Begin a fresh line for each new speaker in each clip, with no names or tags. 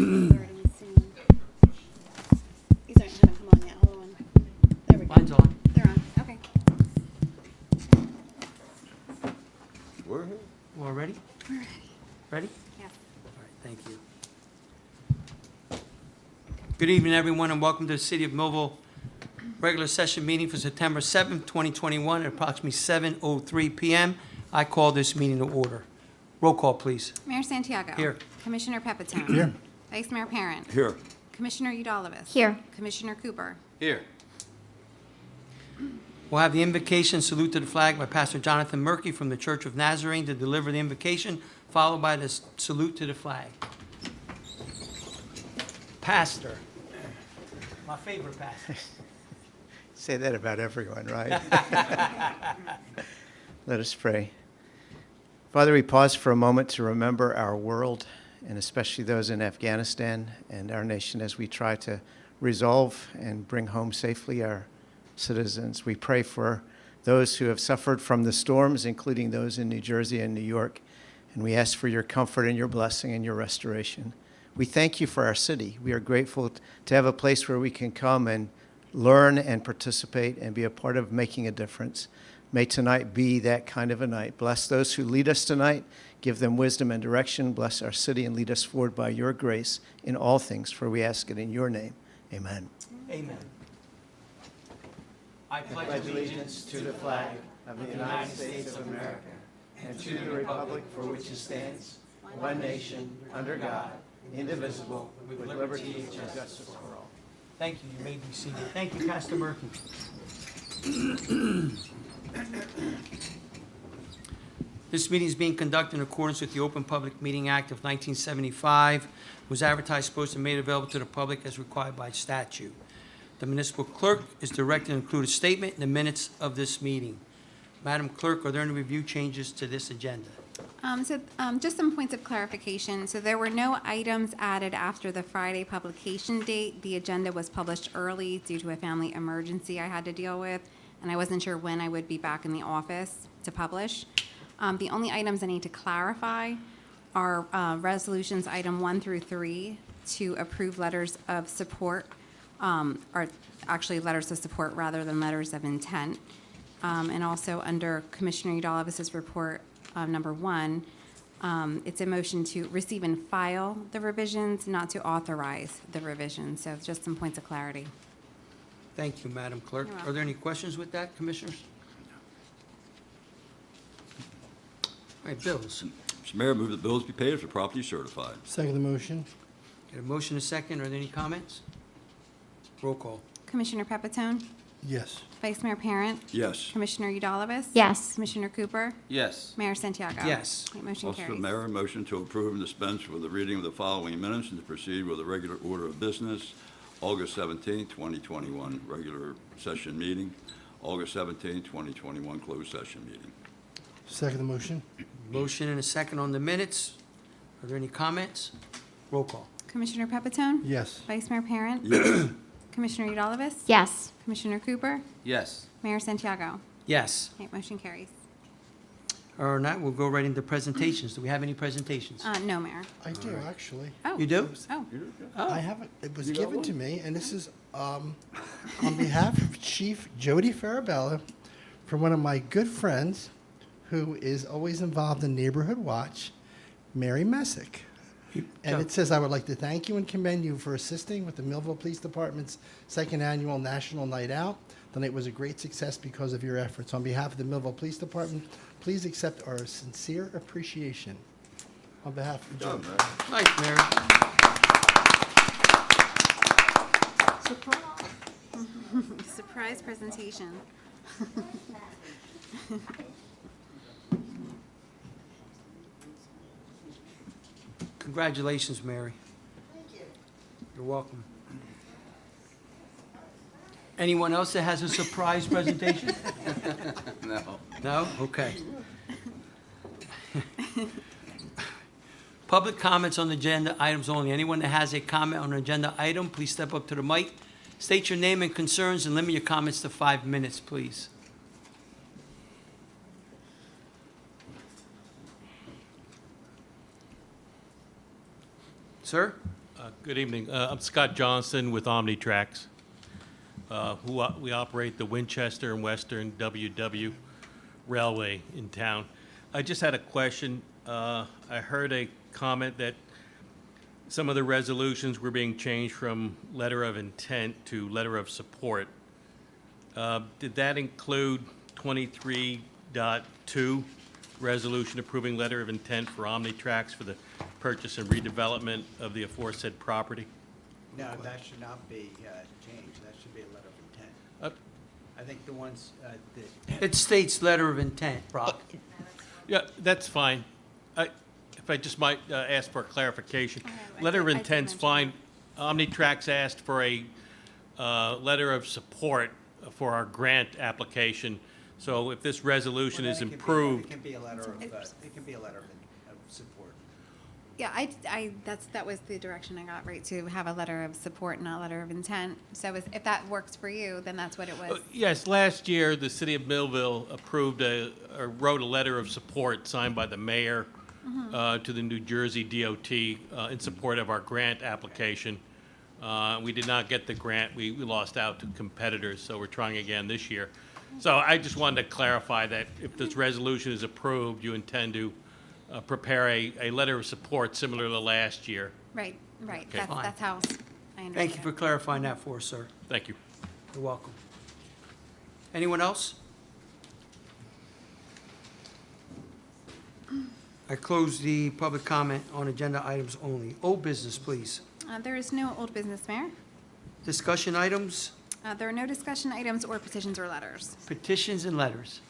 already seen. These haven't come on yet. Hold on. There we go.
Mine's on.
They're on. Okay.
We're here.
We're all ready?
We're ready.
Ready?
Yes.
All right, thank you. Good evening, everyone, and welcome to the City of Millville regular session meeting for September 7th, 2021, at approximately 7:03 p.m. I call this meeting to order. Roll call, please.
Mayor Santiago.
Here.
Commissioner Pepitone.
Here.
Vice Mayor Parent.
Here.
Commissioner Udalvis.
Here.
Commissioner Cooper.
Here.
We'll have the invocation salute to the flag by Pastor Jonathan Murphy from the Church of Nazarene to deliver the invocation, followed by the salute to the flag. Pastor. My favorite pastor.
Say that about everyone, right? Let us pray. Father, we pause for a moment to remember our world, and especially those in Afghanistan and our nation as we try to resolve and bring home safely our citizens. We pray for those who have suffered from the storms, including those in New Jersey and New York, and we ask for your comfort and your blessing and your restoration. We thank you for our city. We are grateful to have a place where we can come and learn and participate and be a part of making a difference. May tonight be that kind of a night. Bless those who lead us tonight. Give them wisdom and direction. Bless our city and lead us forward by your grace in all things, for we ask it in your name. Amen.
Amen. I pledge allegiance
to the flag of the United States of America and to the republic for which it stands, one nation, under God, indivisible, with liberty and justice for all.
Thank you. You may be seated. Thank you, Pastor Murphy. This meeting is being conducted in accordance with the Open Public Meeting Act of 1975, was advertised, posted, and made available to the public as required by statute. The municipal clerk is directed to include a statement in the minutes of this meeting. Madam Clerk, are there any review changes to this agenda?
Just some points of clarification. So there were no items added after the Friday publication date. The agenda was published early due to a family emergency I had to deal with, and I wasn't sure when I would be back in the office to publish. The only items I need to clarify are resolutions item 1 through 3 to approve letters of support, or actually letters of support rather than letters of intent. And also under Commissioner Udalvis's report, number 1, it's a motion to receive and file the revisions, not to authorize the revisions. So just some points of clarity.
Thank you, Madam Clerk.
You're
Are
welcome.
there any questions with that, Commissioners? All right, bills.
Mr. Mayor, move that bills be paid if they're properly certified.
Second the motion.
Get a motion and a second. Are there any comments? Roll call.
Commissioner Pepitone,
Yes.
Vice Mayor Parent,
Yes.
Commissioner Udalvis.
Yes.
Commissioner Cooper,
Yes.
Mayor Santiago.
Yes.
Okay, motion
Also,
carries.
Mayor, motion to approve and dispense with the reading of the following minutes and to proceed with the regular order of business. August 17, 2021, regular session meeting. August 17, 2021, closed session meeting.
Second the motion.
Motion and a second on the minutes. Are there any comments? Roll call.
Commissioner Pepitone,
Yes.
Vice Mayor Parent,
Yes.
Commissioner Udalvis.
Yes.
Commissioner Cooper,
Yes.
Mayor Santiago.
Yes.
Okay, motion carries.
Or not, we'll go right into presentations. Do we have any presentations?
No, Mayor.
I do, actually.
Oh.
You do?
Oh,
I have it. It was given to me, and this is on behalf of Chief Jody Farabella from one of my good friends who is always involved in Neighborhood Watch, Mary Messick. And it says, I would like to thank you and commend you for assisting with the Millville Police Department's second annual National Night Out. The night was a great success because of your efforts. On behalf of the Millville Police Department, please accept our sincere appreciation. On behalf of Jody.
Nice, Mary.
surprise presentation.
Congratulations, Mary. Thank you. You're welcome. Anyone else that has a surprise presentation?
No.
No? Okay. Public comments on agenda items only. Anyone that has a comment on an agenda item, please step up to the mic. State your name and concerns and limit your comments to 5 minutes, please. Sir?
Good evening. I'm Scott Johnson with Omnitrax. We operate the Winchester and Western WW Railway in town. I just had a question. I heard a comment that some of the resolutions were being changed from letter of intent to letter of support. Did that include 23.2, resolution approving letter of intent for Omnitrax for the purchase and redevelopment of the aforesaid property?
No, that should not be changed. That should be a letter of intent. I think the ones that,
It states letter of intent, Brock.
Yeah, that's fine. If I just might ask for clarification.
Okay,
Letter of
I did
intent's
mention
fine. Omnitrax asked for a letter of support for our grant application. So if this resolution
well,
is
then it can be-
improved,
It can be a letter of, it can be a letter of support.
Yeah, that was the direction I got, right, to have a letter of support, not a letter of intent. So if that works for you, then that's what it was.
yes, last year, the city of Millville approved or wrote a letter of support signed by the mayor to the New Jersey DOT in support of our grant application. We did not get the grant. We lost out to competitors, so we're trying again this year. So I just wanted to clarify that if this resolution is approved, you intend to prepare a letter of support similar to last year.
Right.
Okay.
That's how I understood
Thank you for
it.
clarifying that for us, sir.
Thank you.
You're welcome. Anyone else? I close the public comment on agenda items only. Old business, please.
There is no old business, Mayor.
Discussion items,
There are no discussion items or petitions or letters.
petitions, and letters.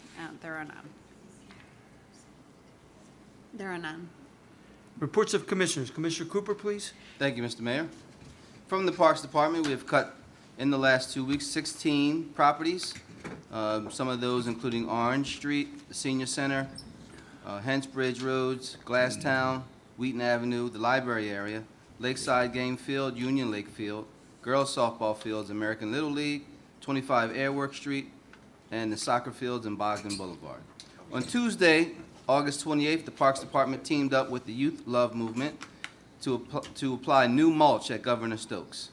There are none. There are none.
Reports of commissioners. Commissioner Cooper, please.
Thank you, Mr. Mayor. From the Parks Department, we have cut in the last 2 weeks 16 properties. Some of those including Orange Street, the Senior Center, Hence Bridge Roads, Glasstown, Wheaton Avenue, the library area, Lakeside Game Field, Union Lake Field, Girls Softball Fields, American Little League, 25 Airwork Street, and the soccer fields in Bogdan Boulevard. On Tuesday, August 28th, the Parks Department teamed up with the Youth Love Movement to apply new mulch at Governor Stokes.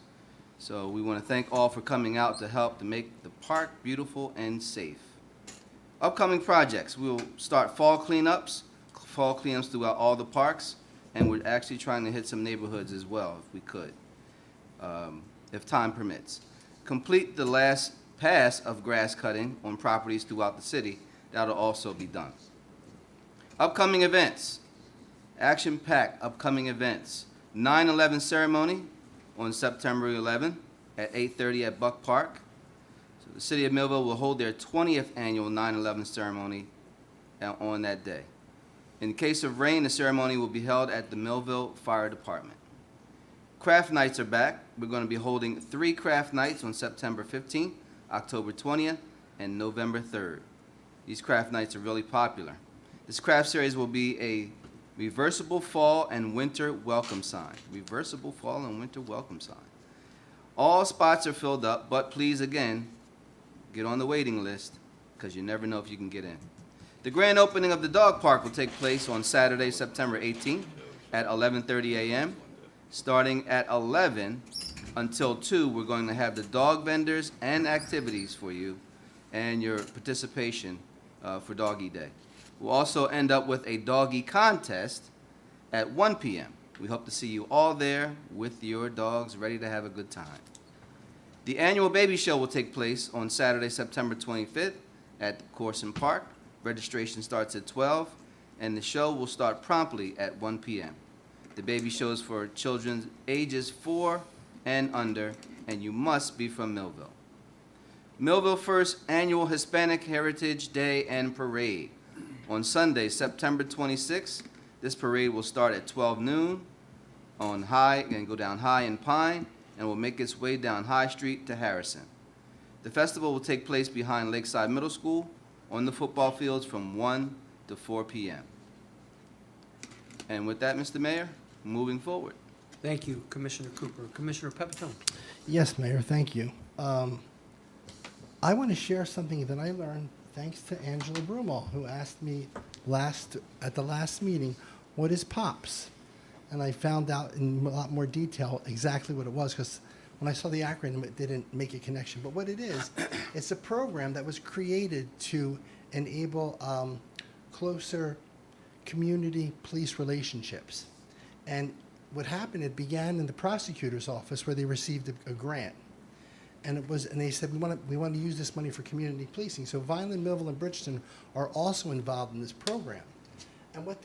So we want to thank all for coming out to help to make the park beautiful and safe. Upcoming projects, we'll start fall cleanups throughout all the parks, and we're actually trying to hit some neighborhoods as well, if we could, if time permits. Complete the last pass of grass cutting on properties throughout the city. That'll also be done. Upcoming events, action-packed upcoming events. 9/11 ceremony on September 11th at 8:30 at Buck Park. So the city of Millville will hold their 20th annual 9/11 ceremony on that day. In case of rain, the ceremony will be held at the Millville Fire Department. Craft nights are back. We're going to be holding 3 craft nights on September 15th, October 20th, and November 3rd. These craft nights are really popular. This craft series will be a reversible fall and winter welcome sign. Reversible fall and winter welcome sign. All spots are filled up, but please, again, get on the waiting list because you never know if you can get in. The grand opening of the dog park will take place on Saturday, September 18th at 11:30 a.m. Starting at 11 until 2, we're going to have the dog vendors and activities for you and your participation for Doggy Day. We'll also end up with a doggy contest at 1 p.m. We hope to see you all there with your dogs ready to have a good time. The annual baby show will take place on Saturday, September 25th at Corson Park. Registration starts at 12, and the show will start promptly at 1 p.m. The baby show is for children ages 4 and under, and you must be from Millville. Millville First Annual Hispanic Heritage Day and Parade. On Sunday, September 26th, this parade will start at 12 noon on High and go down High and Pine, and will make its way down High Street to Harrison. The festival will take place behind Lakeside Middle School on the football fields from 1 to 4 p.m. And with that, Mr. Mayor, moving forward.
Thank you, Commissioner Cooper. Commissioner Pepitone.
Yes, Mayor, thank you. I want to share something that I learned thanks to Angela Brumall, who asked me at the last meeting, what is POPs? and I found out in a lot more detail exactly what it was, because when I saw the acronym, it didn't make a connection. But what it is, it's a program that was created to enable closer community police relationships. And what happened, it began in the prosecutor's office where they received a grant. And they said, we want to use this money for community policing. So Vineland, Millville, and Bridgeton are also involved in this program. And what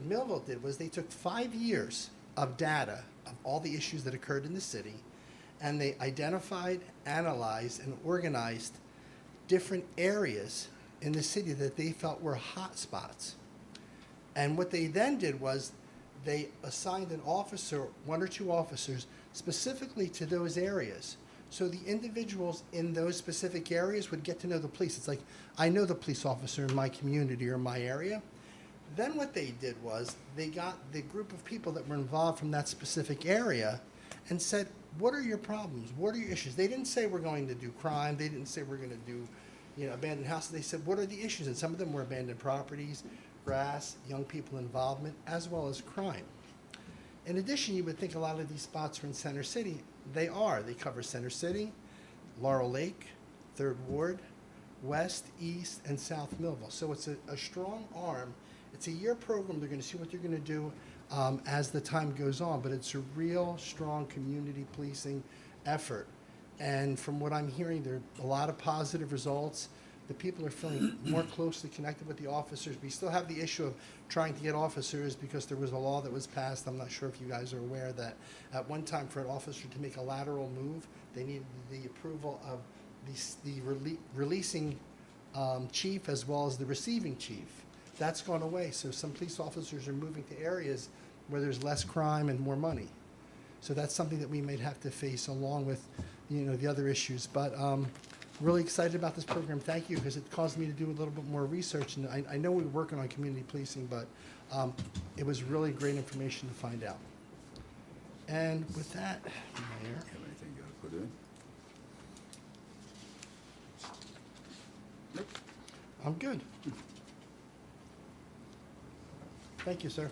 Millville did was they took 5 years of data of all the issues that occurred in the city, and they identified, analyzed, and organized different areas in the city that they felt were hot spots. And what they then did was they assigned an officer, 1 or 2 officers, specifically to those areas. So the individuals in those specific areas would get to know the police. It's like, I know the police officer in my community or my area. Then what they did was they got the group of people that were involved from that specific area and said, what are your problems? What are your issues? They didn't say we're going to do crime. They didn't say we're going to do, abandoned houses. They said, what are the issues? And some of them were abandoned properties, grass, young people involvement, as well as crime. In addition, you would think a lot of these spots are in Center City. They are. They cover Center City, Laurel Lake, 3rd Ward, West, East, and South Millville. So it's a strong arm. It's a year program. They're going to see what they're going to do as the time goes on, but it's a real strong community policing effort. And from what I'm hearing, there are a lot of positive results. The people are feeling more closely connected with the officers. We still have the issue of trying to get officers because there was a law that was passed. I'm not sure if you guys are aware that at one time for an officer to make a lateral move, they needed the approval of the releasing chief as well as the receiving chief. That's gone away. So some police officers are moving to areas where there's less crime and more money. So that's something that we may have to face along with, the other issues. But really excited about this program. Thank you, because it caused me to do a little bit more research. And I know we were working on community policing, but it was really great information to find out. And with that, Mayor,
Have anything you got to put in?
I'm good. Thank you, sir.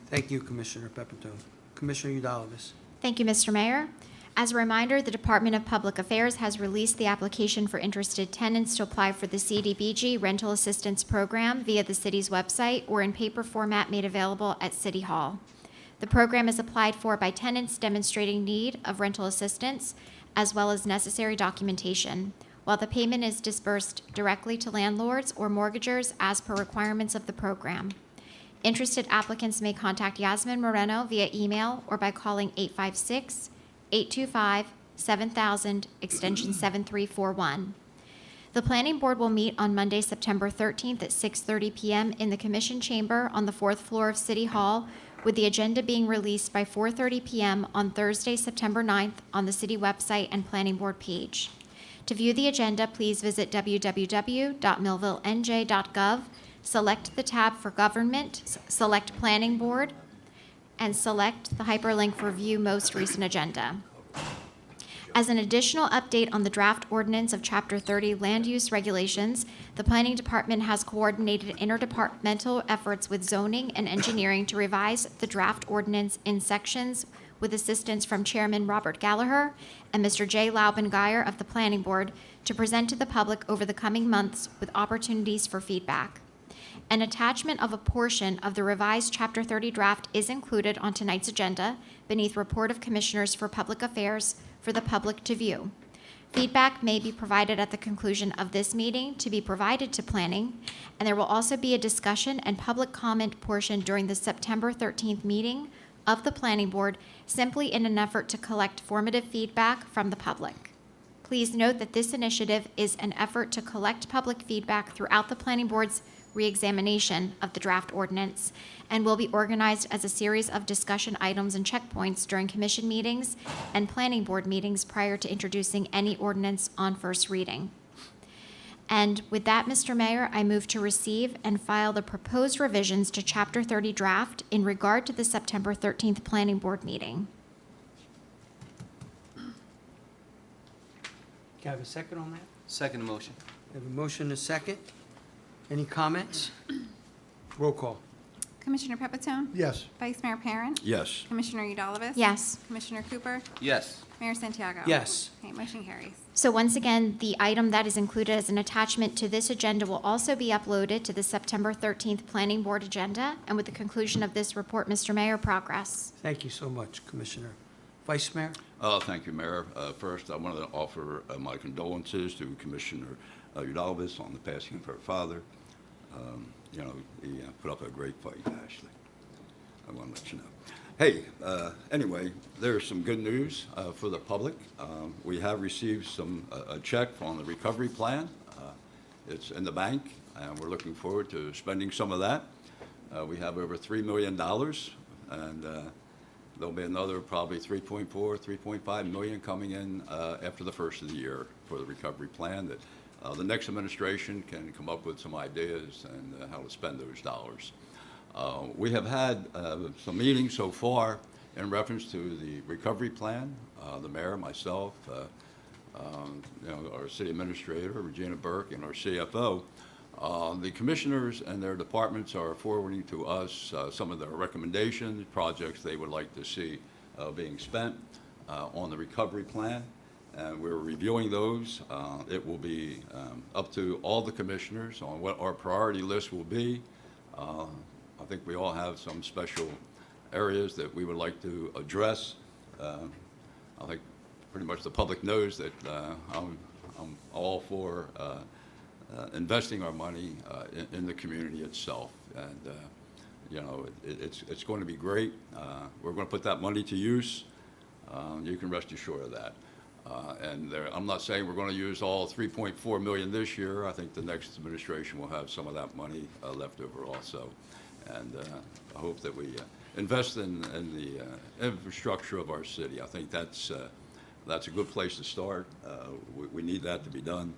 Thank you, Commissioner Pepitone. Commissioner Udalvis.
Thank you, Mr. Mayor. As a reminder, the Department of Public Affairs has released the application for interested tenants to apply for the CDBG Rental Assistance Program via the city's website or in paper format made available at City Hall. The program is applied for by tenants demonstrating need of rental assistance as well as necessary documentation, while the payment is disbursed directly to landlords or mortgagors as per requirements of the program. Interested applicants may contact Yasmin Moreno via email or by calling 856-825-7000, extension 7341. The Planning Board will meet on Monday, September 13th at 6:30 p.m. in the Commission Chamber on the 4th floor of City Hall, with the agenda being released by 4:30 p.m. on Thursday, September 9th on the City website and Planning Board page. To view the agenda, please visit www.millvillenj.gov, select the tab for Government, select Planning Board, and select the hyperlink for View Most Recent Agenda. As an additional update on the draft ordinance of Chapter 30 Land Use Regulations, the Planning Department has coordinated interdepartmental efforts with zoning and engineering to revise the draft ordinance in sections with assistance from Chairman Robert Gallagher and Mr. J. Laubengeyer of the Planning Board to present to the public over the coming months with opportunities for feedback. An attachment of a portion of the revised Chapter 30 draft is included on tonight's agenda beneath Report of Commissioners for Public Affairs for the public to view. Feedback may be provided at the conclusion of this meeting to be provided to Planning, and there will also be a discussion and public comment portion during the September 13th meeting of the Planning Board, simply in an effort to collect formative feedback from the public. Please note that this initiative is an effort to collect public feedback throughout the Planning Board's re-examination of the draft ordinance and will be organized as a series of discussion items and checkpoints during commission meetings and planning board meetings prior to introducing any ordinance on first reading. And with that, Mr. Mayor, I move to receive and file the proposed revisions to Chapter 30 draft in regard to the September 13th Planning Board meeting.
Can I have a second on that?
Second motion.
I have a motion and a second. Any comments? Roll call.
Commissioner Pepitone?
Yes.
Vice Mayor Perrin?
Yes.
Commissioner Udalvis?
Yes.
Commissioner Cooper?
Yes.
Mayor Santiago?
Yes.
Okay, motion carries.
So once again, the item that is included as an attachment to this agenda will also be uploaded to the September 13th Planning Board agenda. And with the conclusion of this report, Mr. Mayor, progress.
Thank you so much, Commissioner. Vice Mayor?
Thank you, Mayor. First, I wanted to offer my condolences to Commissioner Udalvis on the passing of her father. You know, he put up a great fight, Ashley. I want to let you know. Hey, anyway, there's some good news for the public. We have received a check on the recovery plan. It's in the bank, and we're looking forward to spending some of that. We have over $3 million, and there'll be another probably 3.5 million coming in after the first of the year for the recovery plan that the next administration can come up with some ideas and how to spend those dollars. We have had some meetings so far in reference to the recovery plan. The mayor, myself, you know, our city administrator, Regina Burke, and our CFO. The commissioners and their departments are forwarding to us some of their recommendations, projects they would like to see being spent on the recovery plan. And we're reviewing those. It will be up to all the commissioners on what our priority list will be. I think we all have some special areas that we would like to address. I think pretty much the public knows that I'm all for investing our money in the community itself. And, you know, it's going to be great. We're going to put that money to use. You can rest assured of that. I'm not saying we're going to use all 3.4 million this year. I think the next administration will have some of that money left over also. And I hope that we invest in the infrastructure of our city. I think that's a good place to start. We need that to be done.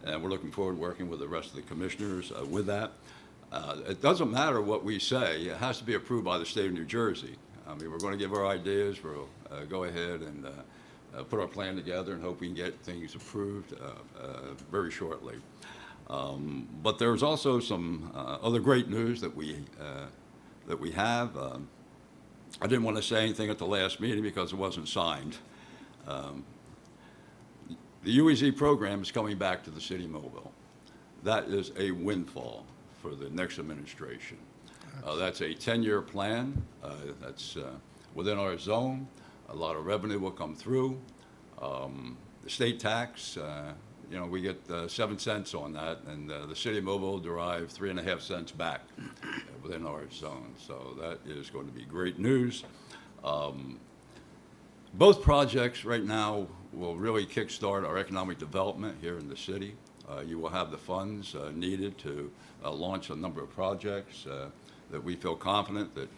And we're looking forward to working with the rest of the commissioners with that. It doesn't matter what we say. It has to be approved by the state of New Jersey. I mean, we're going to give our ideas. We'll go ahead and put our plan together and hope we can get things approved very shortly. But there's also some other great news that we have. I didn't want to say anything at the last meeting because it wasn't signed. The UEZ program is coming back to the city of Millville. That is a windfall for the next administration. That's a 10-year plan. That's within our zone. A lot of revenue will come through. The state tax, you know, we get 7 cents on that, and the city of Millville will derive 3.5 cents back within our zone. So that is going to be great news. Both projects right now will really kickstart our economic development here in the city. You will have the funds needed to launch a number of projects that we feel confident that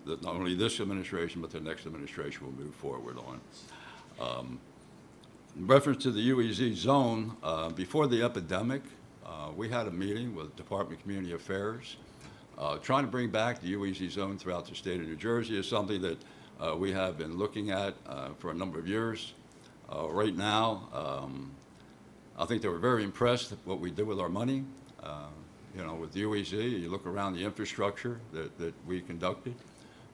that not only this administration but the next administration will move forward on. In reference to the UEZ zone, before the epidemic, we had a meeting with Department of Community Affairs. Trying to bring back the UEZ zone throughout the state of New Jersey is something that we have been looking at for a number of years. Right now, I think they were very impressed with what we did with our money. You know, with the UEZ, you look around the infrastructure that we conducted.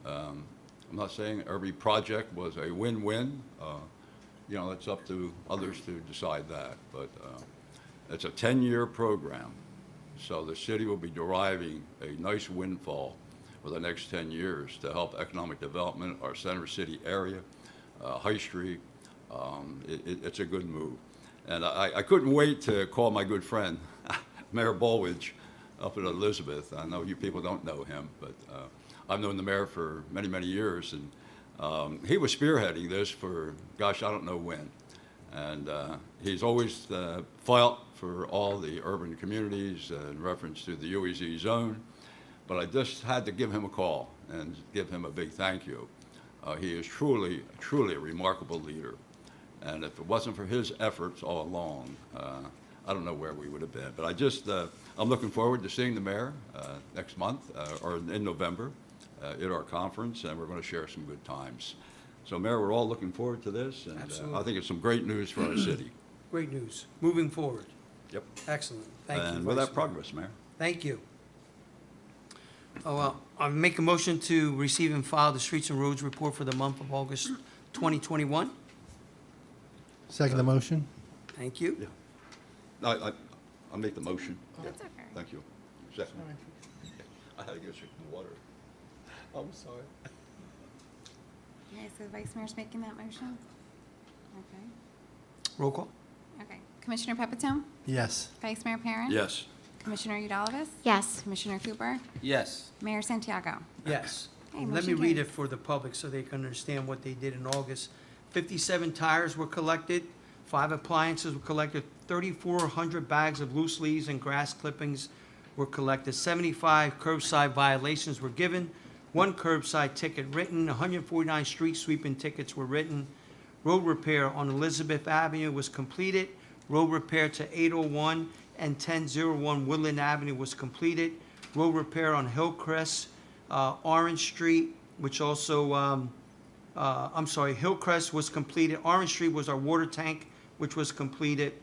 I'm not saying every project was a win-win. You know, it's up to others to decide that. But it's a 10-year program. So the city will be deriving a nice windfall for the next 10 years to help economic development, our center city area, High Street. It's a good move. And I couldn't wait to call my good friend, Mayor Baldwin, up at Elizabeth. I know you people don't know him, but I've known the mayor for many, many years. And he was spearheading this for, gosh, I don't know when. And he's always fought for all the urban communities in reference to the UEZ zone. But I just had to give him a call and give him a big thank you. He is truly, truly a remarkable leader. And if it wasn't for his efforts all along, I don't know where we would have been. But I'm looking forward to seeing the mayor next month or in November at our conference, and we're going to share some good times. So, Mayor, we're all looking forward to this, and I think it's some great news for our city.
Great news. Moving forward.
Yep.
Excellent. Thank you.
And with that progress, Mayor.
Thank you. Oh, well, I make a motion to receive and file the Streets and Roads Report for the month of August 2021.
Second the motion?
Thank you.
Yeah. I'll make the motion.
That's okay.
Thank you. Second. I had to get a drink of water. I'm sorry.
Okay, so the Vice Mayor's making that motion? Okay.
Roll call.
Okay. Commissioner Pepitone?
Yes.
Vice Mayor Perrin?
Yes.
Commissioner Udalvis?
Yes.
Commissioner Cooper?
Yes.
Mayor Santiago?
Yes.
Okay,
Let me
motion
read
carries.
it for the public so they can understand what they did in August. 57 tires were collected, 5 appliances were collected, 3,400 bags of loose leaves and grass clippings were collected, 75 curbside violations were given, 1 curbside ticket written, 149 street sweeping tickets were written. Road repair on Elizabeth Avenue was completed. Road repair to 801 and 1001 Woodland Avenue was completed. Road repair on Hillcrest, Orange Street, which also, Hillcrest was completed. Orange Street was our water tank, which was completed.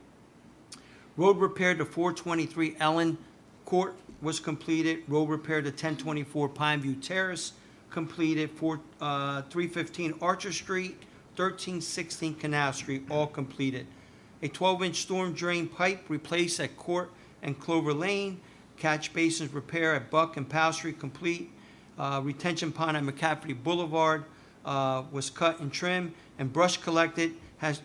Road repair to 423 Ellen Court was completed. Road repair to 1024 Pineview Terrace completed. 315 Archer Street, 1316 Canal Street, all completed. A 12-inch storm drain pipe replaced at Court and Clover Lane. Catch basins repair at Buck and Powell Street complete. Retention pond at McCafferty Boulevard was cut and trimmed. And brush collection has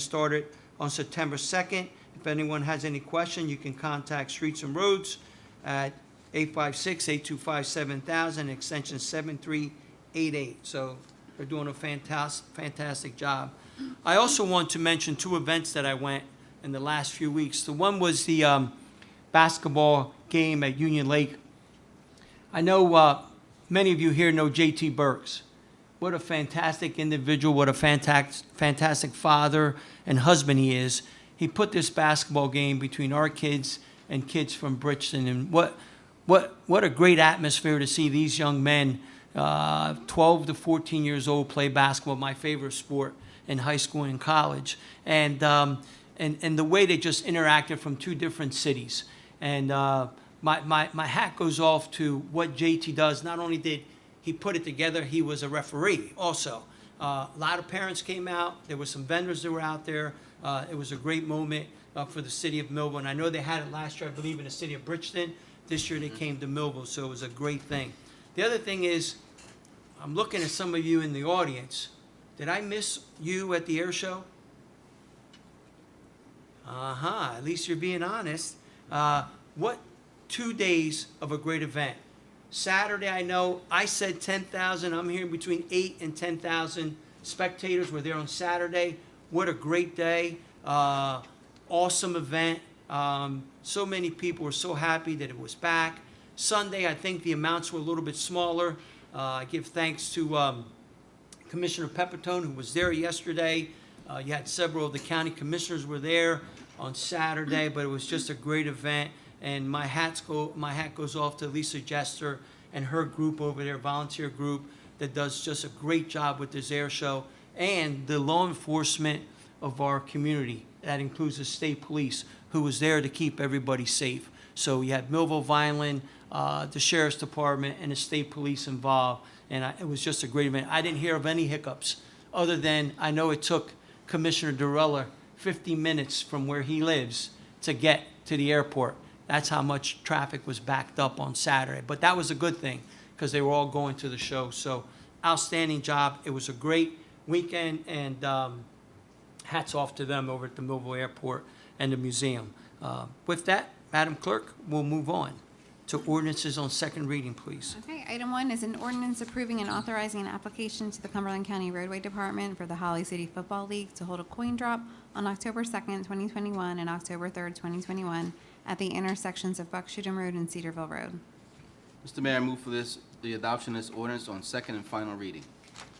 started on September 2nd. If anyone has any question, you can contact Streets and Roads at 856-825-7000, extension 7388. So they're doing a fantastic job. I also want to mention 2 events that I went in the last few weeks. The one was the basketball game at Union Lake. I know many of you here know J.T. Burks. What a fantastic individual, what a fantastic father and husband he is. He put this basketball game between our kids and kids from Bridgeton, and what a great atmosphere to see these young men, 12 to 14 years old, play basketball, my favorite sport in high school and college, and the way they just interacted from 2 different cities. And my hat goes off to what JT does. Not only did he put it together, he was a referee also. A lot of parents came out. There were some vendors that were out there. It was a great moment for the city of Millville. And I know they had it last year, I believe, in the city of Bridgeton. This year they came to Millville, so it was a great thing. The other thing is, I'm looking at some of you in the audience. Did I miss you at the air show? At least you're being honest. What 2 days of a great event. Saturday, I know, I said 10,000. I'm hearing between 8 and 10,000 spectators were there on Saturday. What a great day. Awesome event. So many people were so happy that it was back. Sunday, I think the amounts were a little bit smaller. I give thanks to Commissioner Pepitone, who was there yesterday. You had several of the county commissioners were there on Saturday, but it was just a great event. And my hat goes off to Lisa Jester and her group over there, volunteer group, that does just a great job with this air show, and the law enforcement of our community. That includes the state police, who was there to keep everybody safe. So you had Millville Vineland, the sheriff's department, and the state police involved, and it was just a great event. I didn't hear of any hiccups, other than I know it took Commissioner Durella 50 minutes from where he lives to get to the airport. That's how much traffic was backed up on Saturday. But that was a good thing, because they were all going to the show. So outstanding job. It was a great weekend, and hats off to them over at the Millville Airport and the museum. With that, Madam Clerk, we'll move on to ordinances on second reading, please.
Okay, item 1 is an ordinance approving and authorizing an application to the Cumberland County Roadway Department for the Holly City Football League to hold a coin drop on October 2nd, 2021 and October 3rd, 2021 at the intersections of Buckshootum Road and Cedarville Road.
Mr. Mayor, I move for the adoption of this ordinance on second and final reading.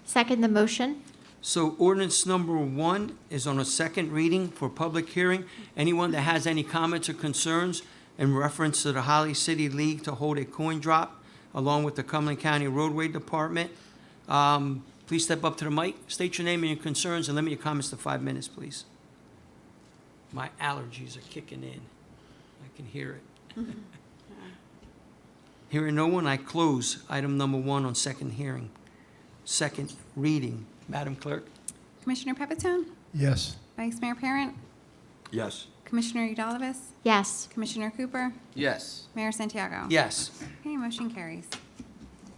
Second the motion.
So ordinance number 1 is on a second reading for public hearing. Anyone that has any comments or concerns in reference to the Holly City League to hold a coin drop along with the Cumberland County Roadway Department, please step up to the mic, state your name and your concerns, and limit your comments to 5 minutes, please. My allergies are kicking in. I can hear it. Hearing no one, I close item number 1 on second reading. Madam Clerk?
Commissioner Pepitone?
Yes.
Vice Mayor Parent?
Yes.
Commissioner Eudalovich?
Yes.
Commissioner Cooper?
Yes.
Mayor Santiago?
Yes.
Okay, motion carries.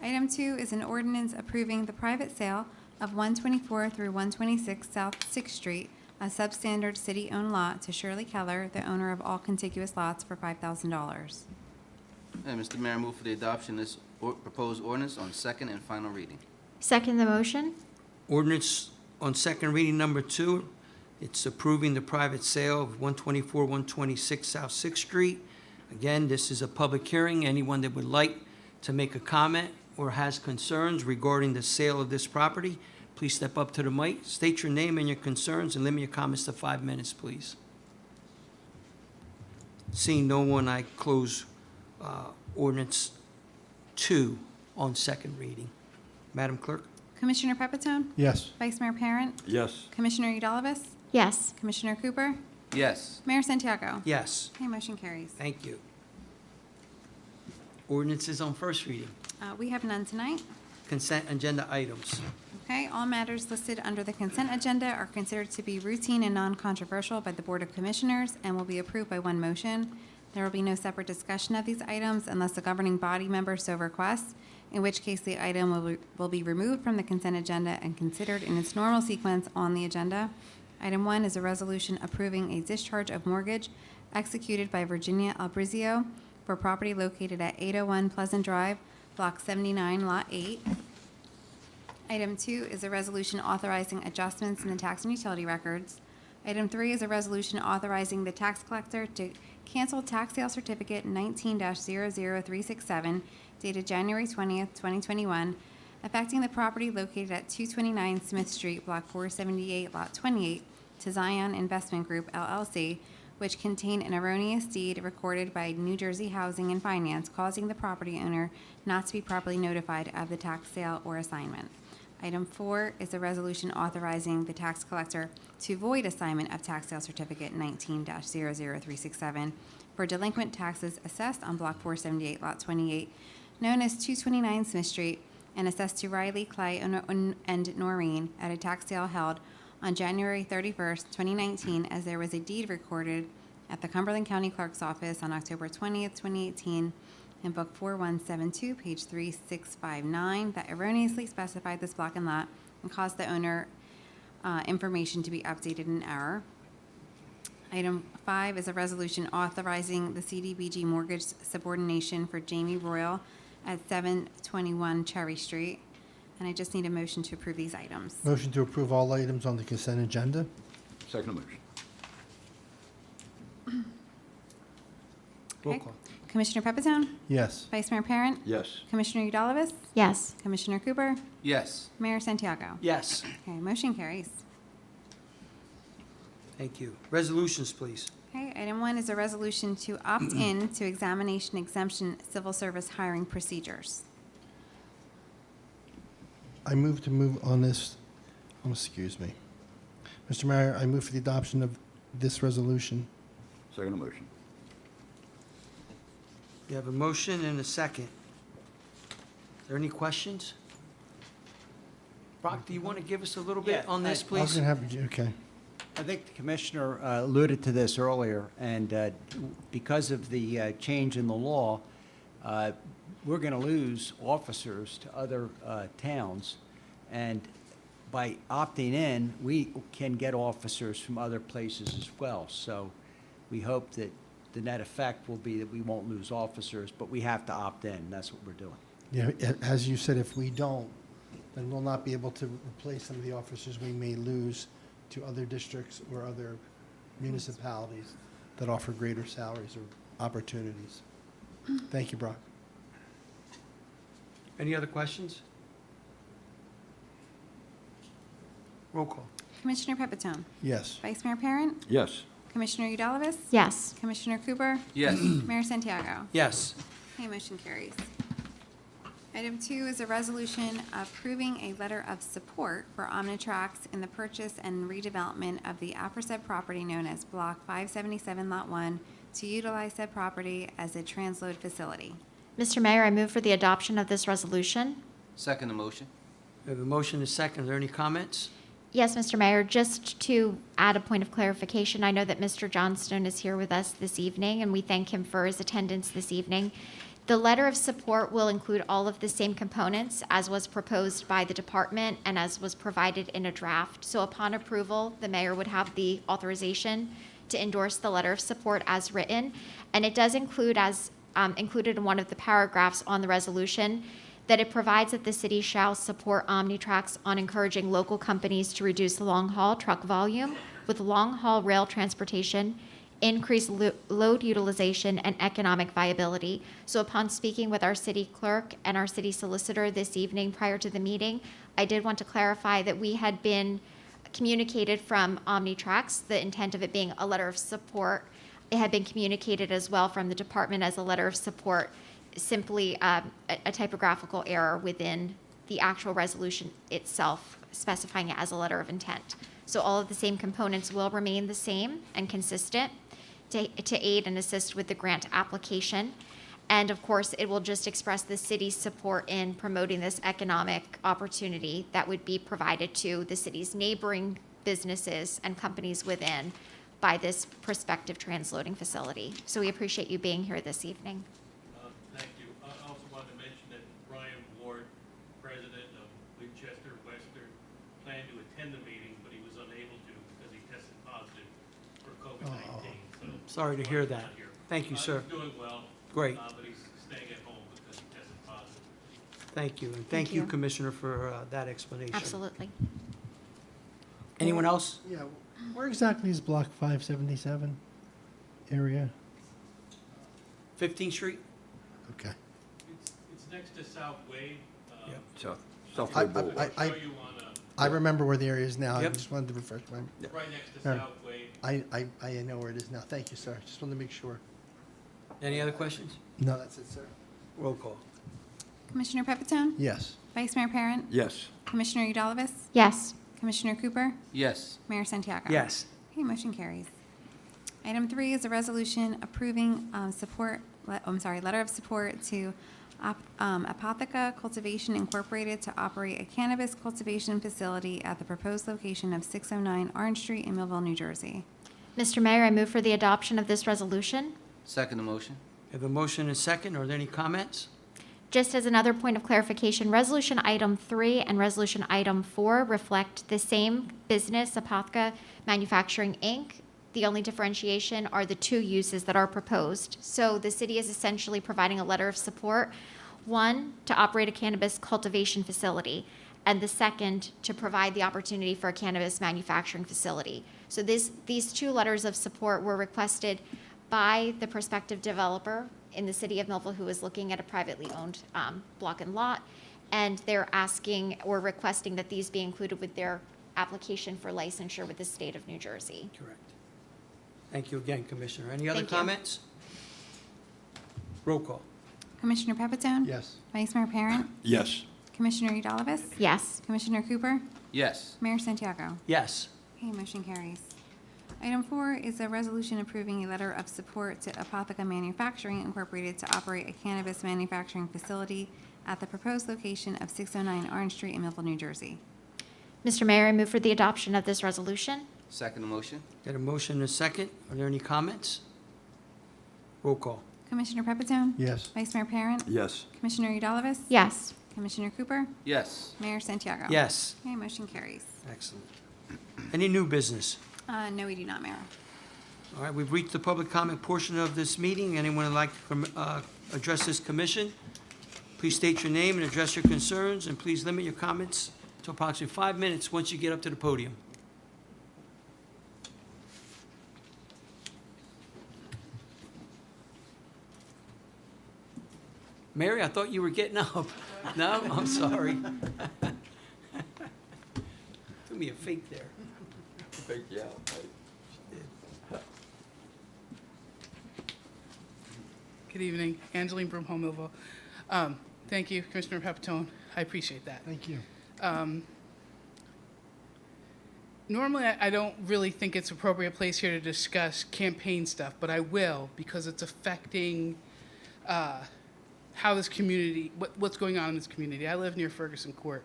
Item 2 is an ordinance approving the private sale of 124 through 126 South 6th Street, a substandard city-owned lot, to Shirley Keller, the owner of all contiguous lots, for $5,000.
And Mr. Mayor, I move for the adoption of this proposed ordinance on second and final reading.
Second the motion?
Ordinance on second reading number 2, it's approving the private sale of 124, 126 South 6th Street. Again, this is a public hearing. Anyone that would like to make a comment or has concerns regarding the sale of this property, please step up to the mic, state your name and your concerns, and limit your comments to 5 minutes, please. Seeing no one, I close ordinance 2 on second reading. Madam Clerk?
Commissioner Pepitone?
Yes.
Vice Mayor Parent?
Yes.
Commissioner Eudalovich?
Yes.
Commissioner Cooper?
Yes.
Mayor Santiago?
Yes.
Okay, motion carries.
Thank you. Ordinances on first reading.
We have none tonight.
Consent agenda items.
Okay, all matters listed under the consent agenda are considered to be routine and non-controversial by the Board of Commissioners and will be approved by one motion. There will be no separate discussion of these items unless the governing body member so requests, in which case the item will be removed from the consent agenda and considered in its normal sequence on the agenda. Item 1 is a resolution approving a discharge of mortgage executed by Virginia Albrizio for property located at 801 Pleasant Drive, Block 79, Lot 8. Item 2 is a resolution authorizing adjustments in the tax and utility records. Item 3 is a resolution authorizing the tax collector to cancel tax sale certificate 19-00367 dated January 20th, 2021, affecting the property located at 229 Smith Street, Block 478, Lot 28, to Zion Investment Group, LLC, which contain an erroneous deed recorded by New Jersey Housing and Finance, causing the property owner not to be properly notified of the tax sale or assignment. Item 4 is a resolution authorizing the tax collector to void assignment of tax sale certificate 19-00367 for delinquent taxes assessed on Block 478, Lot 28, known as 229 Smith Street, and assessed to Riley, Clay, and Noreen at a tax sale held on January 31st, 2019, as there was a deed recorded at the Cumberland County Clerk's Office on October 20th, 2018, in Book 4172, page 3659, that erroneously specified this block and lot and caused the owner information to be updated in error. Item 5 is a resolution authorizing the CDBG mortgage subordination for Jamie Royal at 721 Cherry Street. And I just need a motion to approve these items.
Motion to approve all items on the consent agenda?
Second motion.
Roll
Okay.
call.
Commissioner Pepitone?
Yes.
Vice Mayor Parent?
Yes.
Commissioner Eudalovich?
Yes.
Commissioner Cooper?
Yes.
Mayor Santiago?
Yes.
Okay, motion carries.
Thank you. Resolutions, please.
Okay, item 1 is a resolution to opt in to examination exemption civil service hiring procedures.
I move to move on this, excuse me. Mr. Mayor, I move for the adoption of this resolution.
Second motion.
You have a motion and a second. Are there any questions? Brock, do you want to give us a little bit
Yeah,
on this,
I-
I was
please?
going to have, okay.
I think the Commissioner alluded to this earlier, and because of the change in the law, we're going to lose officers to other towns, and by opting in, we can get officers from other places as well. So we hope that the net effect will be that we won't lose officers, but we have to opt in. That's what we're doing.
Yeah, as you said, if we don't, then we'll not be able to replace some of the officers we may lose to other districts or other municipalities that offer greater salaries or opportunities. Thank you, Brock.
Any other questions? Roll call.
Commissioner Pepitone?
Yes.
Vice Mayor Parent?
Yes.
Commissioner Eudalovich?
Yes.
Commissioner Cooper?
Yes.
Mayor Santiago?
Yes.
Okay, motion carries. Item 2 is a resolution approving a letter of support for Omnitrax in the purchase and redevelopment of the aforesaid property known as Block 577, Lot 1, to utilize said property as a transload facility.
Mr. Mayor, I move for the adoption of this resolution.
Second the motion.
We have a motion and a second. Are there any comments?
Yes, Mr. Mayor, just to add a point of clarification, I know that Mr. Johnstone is here with us this evening, and we thank him for his attendance this evening. The letter of support will include all of the same components as was proposed by the department and as was provided in a draft. So upon approval, the mayor would have the authorization to endorse the letter of support as written. And it does include, as included in one of the paragraphs on the resolution, that it provides that the city shall support Omnitrax on encouraging local companies to reduce long-haul truck volume with long-haul rail transportation, increase load utilization, and economic viability. So upon speaking with our city clerk and our city solicitor this evening prior to the meeting, I did want to clarify that we had been communicated from Omnitrax, the intent of it being a letter of support. It had been communicated as well from the department as a letter of support, simply a typographical error within the actual resolution itself, specifying it as a letter of intent. So all of the same components will remain the same and consistent to aid and assist with the grant application. And of course, it will just express the city's support in promoting this economic opportunity that would be provided to the city's neighboring businesses and companies within by this prospective transloading facility. So we appreciate you being here this evening.
Thank you. I also wanted to mention that Brian Ward, president of Winchester Western, planned to attend the meeting, but he was unable to because he tested positive for COVID-19. So
Sorry to hear that.
Brian's not here.
Thank you, sir.
He's doing well.
Great.
But he's staying at home because he tested positive.
Thank you. And
Thank
thank you,
you.
Commissioner, for that explanation.
Absolutely.
Anyone else?
Yeah, where exactly is Block 577 area?
15th Street?
Okay.
It's next to South Wade.
Yep.
South
I-
Way Boulevard.
I'll show you on,
I remember where the area is now. I
Yep.
just wanted to refresh my,
right next to
All right.
South Wade.
I know where it is now. Thank you, sir. Just wanted to make sure.
Any other questions?
No, that's it, sir.
Roll call.
Commissioner Pepitone?
Yes.
Vice Mayor Parent?
Yes.
Commissioner Udalvis?
Yes.
Commissioner Cooper?
Yes.
Mayor Santiago?
Yes.
Okay, motion carries. Item 3 is a resolution approving letter of support to Apotheca Cultivation Incorporated to operate a cannabis cultivation facility at the proposed location of 609 Orange Street in Millville, New Jersey.
Mr. Mayor, I move for the adoption of this resolution.
Second the motion.
We have a motion and a second. Are there any comments?
Just as another point of clarification, Resolution Item 3 and Resolution Item 4 reflect the same business, Apotheca Manufacturing, Inc. The only differentiation are the two uses that are proposed. So the city is essentially providing a letter of support, one, to operate a cannabis cultivation facility, and the second, to provide the opportunity for a cannabis manufacturing facility. So these two letters of support were requested by the prospective developer in the city of Millville who is looking at a privately owned block and lot, and they're asking or requesting that these be included with their application for licensure with the state of New Jersey.
Correct. Thank you again, Commissioner. Any other
Thank you.
comments? Roll call.
Commissioner Pepitone?
Yes.
Vice Mayor Parent?
Yes.
Commissioner Udalvis?
Yes.
Commissioner Cooper?
Yes.
Mayor Santiago?
Yes.
Okay, motion carries. Item 4 is a resolution approving a letter of support to Apotheca Manufacturing Incorporated to operate a cannabis manufacturing facility at the proposed location of 609 Orange Street in Millville, New Jersey.
Mr. Mayor, I move for the adoption of this resolution.
Second the motion.
Got a motion and a second. Are there any comments? Roll call.
Commissioner Pepitone?
Yes.
Vice Mayor Parent?
Yes.
Commissioner Udalvis?
Yes.
Commissioner Cooper?
Yes.
Mayor Santiago?
Yes.
Okay, motion carries.
Excellent. Any new business?
No, we do not, Mayor.
All right, we've reached the public comment portion of this meeting. Anyone would like to address this commission? Please state your name and address your concerns, and please limit your comments to approximately 5 minutes once you get up to the podium. Mary, I thought you were getting up. No, I'm sorry. Threw me a fake there.
Fake you out, right?
Good evening, Angeline Broomhall, Millville. Thank you, Commissioner Pepitone. I appreciate that.
Thank you.
Normally, I don't really think it's appropriate place here to discuss campaign stuff, but I will because it's affecting how this community, what's going on in this community. I live near Ferguson Court.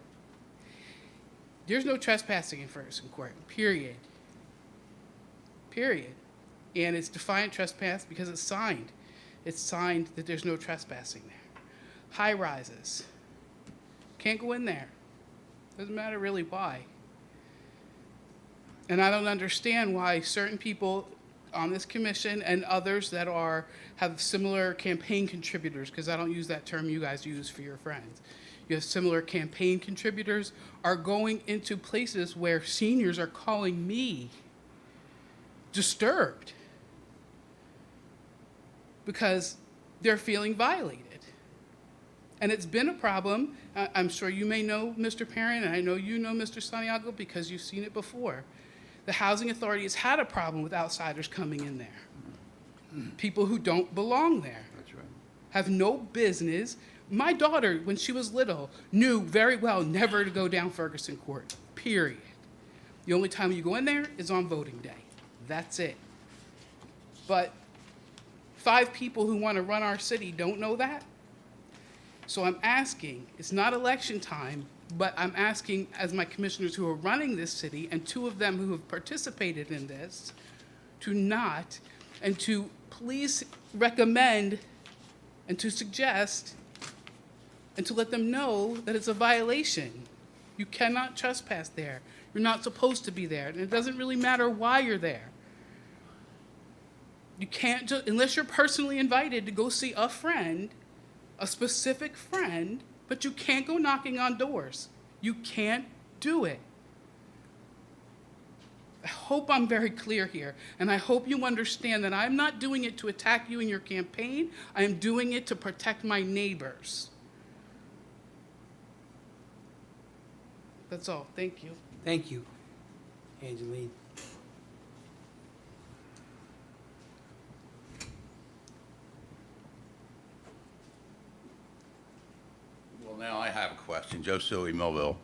There's no trespassing in Ferguson Court, period. Period. And it's defiant trespass because it's signed. It's signed that there's no trespassing there. High rises. Can't go in there. Doesn't matter really why. And I don't understand why certain people on this commission and others that have similar campaign contributors, because I don't use that term you guys use for your friends. You have similar campaign contributors are going into places where seniors are calling me disturbed because they're feeling violated. And it's been a problem. I'm sure you may know Mr. Perrin, and I know you know Mr. Santiago because you've seen it before. The Housing Authority has had a problem with outsiders coming in there. People who don't belong there.
That's right.
Have no business. My daughter, when she was little, knew very well never to go down Ferguson Court, period. The only time you go in there is on voting day. That's it. But 5 people who want to run our city don't know that. So I'm asking, it's not election time, but I'm asking as my commissioners who are running this city, and 2 of them who have participated in this, to not, and to please recommend and to suggest and to let them know that it's a violation. You cannot trespass there. You're not supposed to be there. And it doesn't really matter why you're there. You can't just, unless you're personally invited to go see a friend, a specific friend, but you can't go knocking on doors. You can't do it. I hope I'm very clear here, and I hope you understand that I'm not doing it to attack you in your campaign. I am doing it to protect my neighbors. That's all. Thank you.
Thank you, Angeline.
Well, now I have a question. Joe Suey, Millville.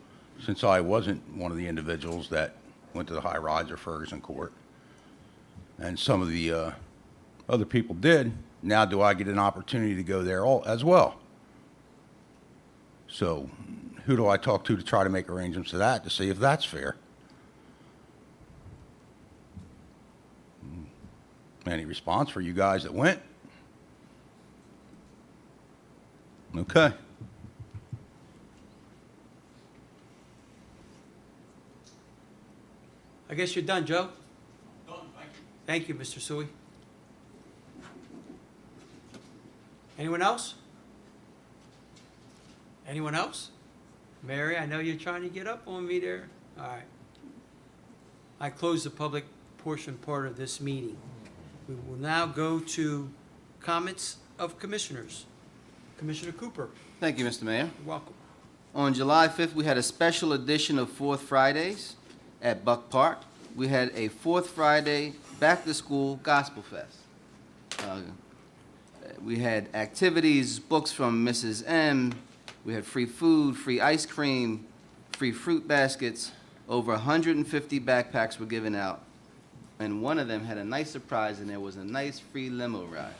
Since I wasn't one of the individuals that went to the high rise or Ferguson Court, and some of the other people did, now do I get an opportunity to go there as well? So who do I talk to try to make arrangements to that, to see if that's fair? Any response for you guys that went? Okay.
I guess you're done, Joe? Done, thank you. Thank you, Mr. Suey. Anyone else? Anyone else? Mary, I know you're trying to get up on me there. All right. I close the public portion part of this meeting. We will now go to comments of commissioners. Commissioner Cooper,
Thank you, Mr. Mayor.
you're welcome.
On July 5th, we had a special edition of Fourth Fridays at Buck Park. We had a Fourth Friday back-to-school gospel fest. We had activities, books from Mrs. M. We had free food, free ice cream, free fruit baskets. Over 150 backpacks were given out. And one of them had a nice surprise, and there was a nice free limo ride.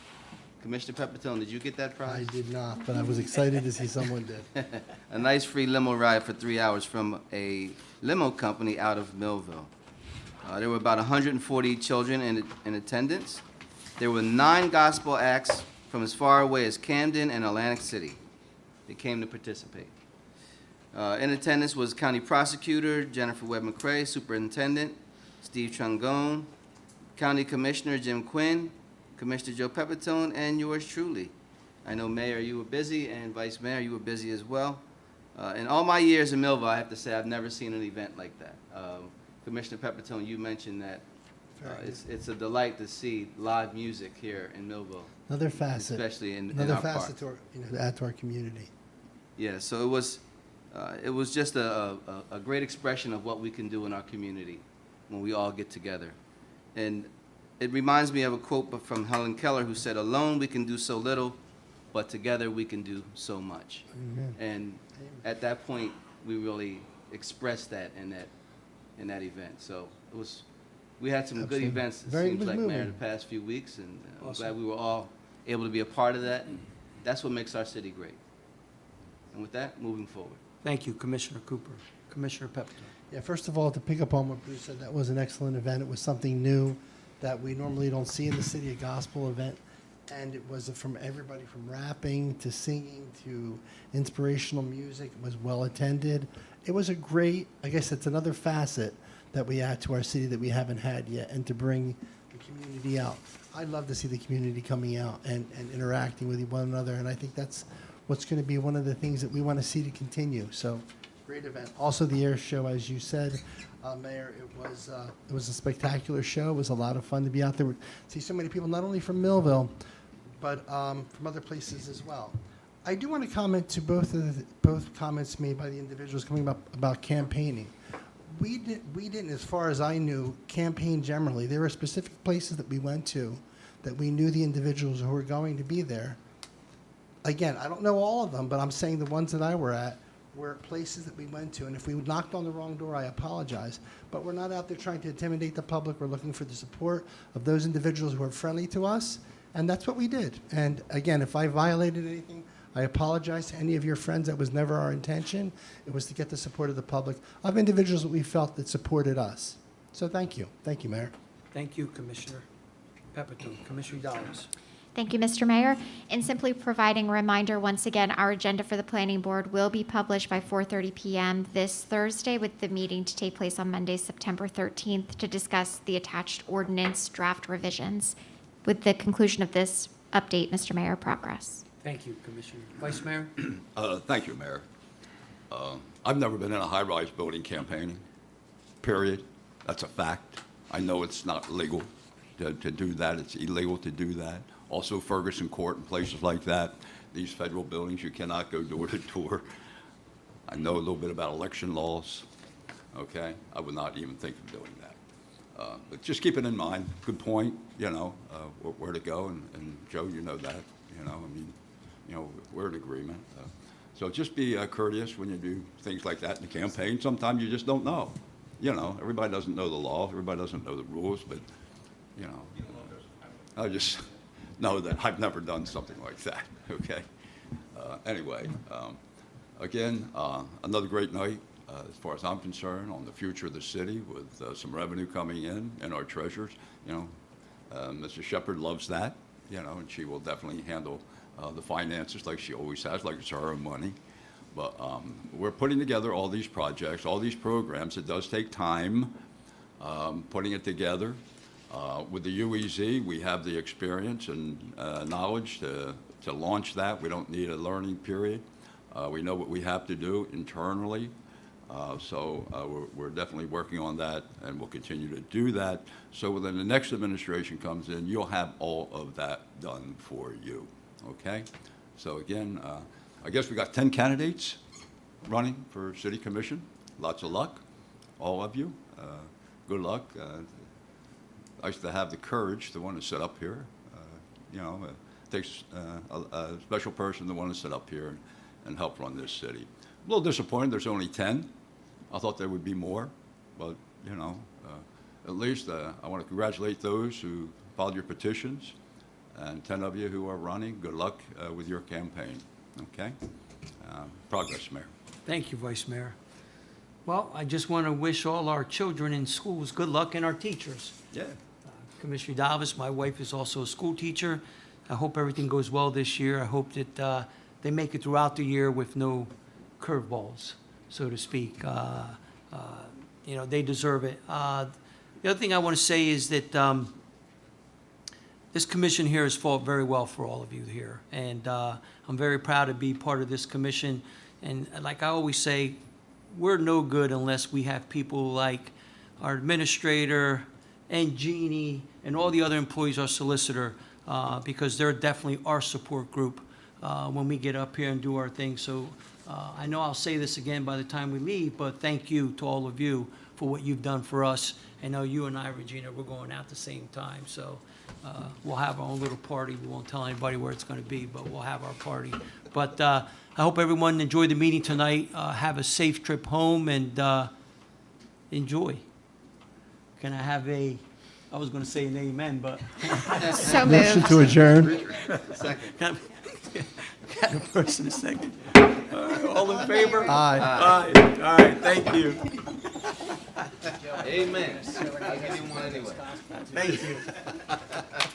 Commissioner Pepitone, did you get that
I
prize?
did not, but I was excited to see someone did.
A nice free limo ride for 3 hours from a limo company out of Millville. There were about 140 children in attendance. There were 9 gospel acts from as far away as Camden and Atlantic City. They came to participate. In attendance was County Prosecutor Jennifer Webb McCrae, Superintendent Steve Trungone, County Commissioner Jim Quinn, Commissioner Joe Pepitone, and yours truly. I know, Mayor, you were busy, and Vice Mayor, you were busy as well. In all my years in Millville, I have to say I've never seen an event like that. Commissioner Pepitone, you mentioned that it's a delight to see live music here in Millville,
Another facet.
especially in
Another
our
facet
parks.
to add to our community.
Yeah, so it was just a great expression of what we can do in our community when we all get together. And it reminds me of a quote from Helen Keller, who said, "Alone we can do so little, but together we can do so much."
Amen.
And at that point, we really expressed that in that event. So we had some good
Absolutely.
events, it
Very
seems like, Mayor, in
moving.
the past few weeks, and I'm
Awesome.
glad we were all able to be a part of that. That's what makes our city great. And with that, moving forward.
Thank you, Commissioner Cooper. Commissioner Pepitone.
Yeah, first of all, to pick up on what Bruce said, that was an excellent event. It was something new that we normally don't see in the city, a gospel event. And it was from everybody from rapping to singing to inspirational music. It was well attended. It was a great, I guess it's another facet that we add to our city that we haven't had yet, and to bring the community out. I love to see the community coming out and interacting with one another, and I think that's what's going to be one of the things that we want to see to continue. So, great event. Also, the air show, as you said, Mayor, it was a spectacular show. It was a lot of fun to be out there, see so many people, not only from Millville, but from other places as well. I do want to comment to both comments made by the individuals coming up about campaigning. We didn't, as far as I knew, campaign generally. There were specific places that we went to that we knew the individuals who were going to be there. Again, I don't know all of them, but I'm saying the ones that I were at were places that we went to. And if we knocked on the wrong door, I apologize. But we're not out there trying to intimidate the public. We're looking for the support of those individuals who are friendly to us. And that's what we did. And again, if I violated anything, I apologize to any of your friends. That was never our intention. It was to get the support of the public, of individuals that we felt that supported us. So thank you. Thank you, Mayor.
Thank you, Commissioner Pepitone. Commissioner Dallas.
Thank you, Mr. Mayor. And simply providing a reminder, once again, our agenda for the planning board will be published by 4:30 p.m. this Thursday, with the meeting to take place on Monday, September 13th, to discuss the attached ordinance draft revisions. With the conclusion of this update, Mr. Mayor, progress.
Thank you, Commissioner. Vice Mayor?
Thank you, Mayor. I've never been in a high-rise building campaigning, period. That's a fact. I know it's not legal to do that. It's illegal to do that. Also, Ferguson Court and places like that, these federal buildings, you cannot go door to door. I know a little bit about election laws, okay? I would not even think of doing that. But just keep it in mind. Good point, where to go. And Joe, you know that, we're in agreement. So just be courteous when you do things like that in the campaign. Sometimes you just don't know. Everybody doesn't know the law. Everybody doesn't know the rules. But, I just know that I've never done something like that, okay? Anyway, again, another great night, as far as I'm concerned, on the future of the city, with some revenue coming in and our treasurers. Mrs. Shepherd loves that, and she will definitely handle the finances like she always has, like it's her own money. But we're putting together all these projects, all these programs. It does take time putting it together. With the UEZ, we have the experience and knowledge to launch that. We don't need a learning period. We know what we have to do internally. So we're definitely working on that, and we'll continue to do that. So when the next administration comes in, you'll have all of that done for you, okay? So again, I guess we got 10 candidates running for city commission. Lots of luck, all of you. Good luck. I used to have the courage to want to sit up here. It takes a special person to want to sit up here and help run this city. A little disappointed there's only 10. I thought there would be more, but, at least I want to congratulate those who filed your petitions, and 10 of you who are running. Good luck with your campaign, okay? Progress, Mayor.
Thank you, Vice Mayor. Well, I just want to wish all our children in schools good luck, and our teachers.
Yeah.
Commissioner Davis, my wife is also a school teacher. I hope everything goes well this year. I hope that they make it throughout the year with no curveballs, so to speak. They deserve it. The other thing I want to say is that this commission here has fought very well for all of you here, and I'm very proud to be part of this commission. And like I always say, we're no good unless we have people like our administrator and Jeannie and all the other employees, our solicitor, because they're definitely our support group when we get up here and do our thing. So I know I'll say this again by the time we leave, but thank you to all of you for what you've done for us. I know you and I, Regina, we're going out the same time, so we'll have our own little party. We won't tell anybody where it's going to be, but we'll have our party. But I hope everyone enjoyed the meeting tonight. Have a safe trip home, and enjoy. Can I have I was going to say an amen, but.
So
Motion
moved.
to adjourn.
Second.
Got a first and a second. All right, all in favor?
Aye.
Aye. All right, thank you.
Amen. I'll give you one anyway.
Thank you.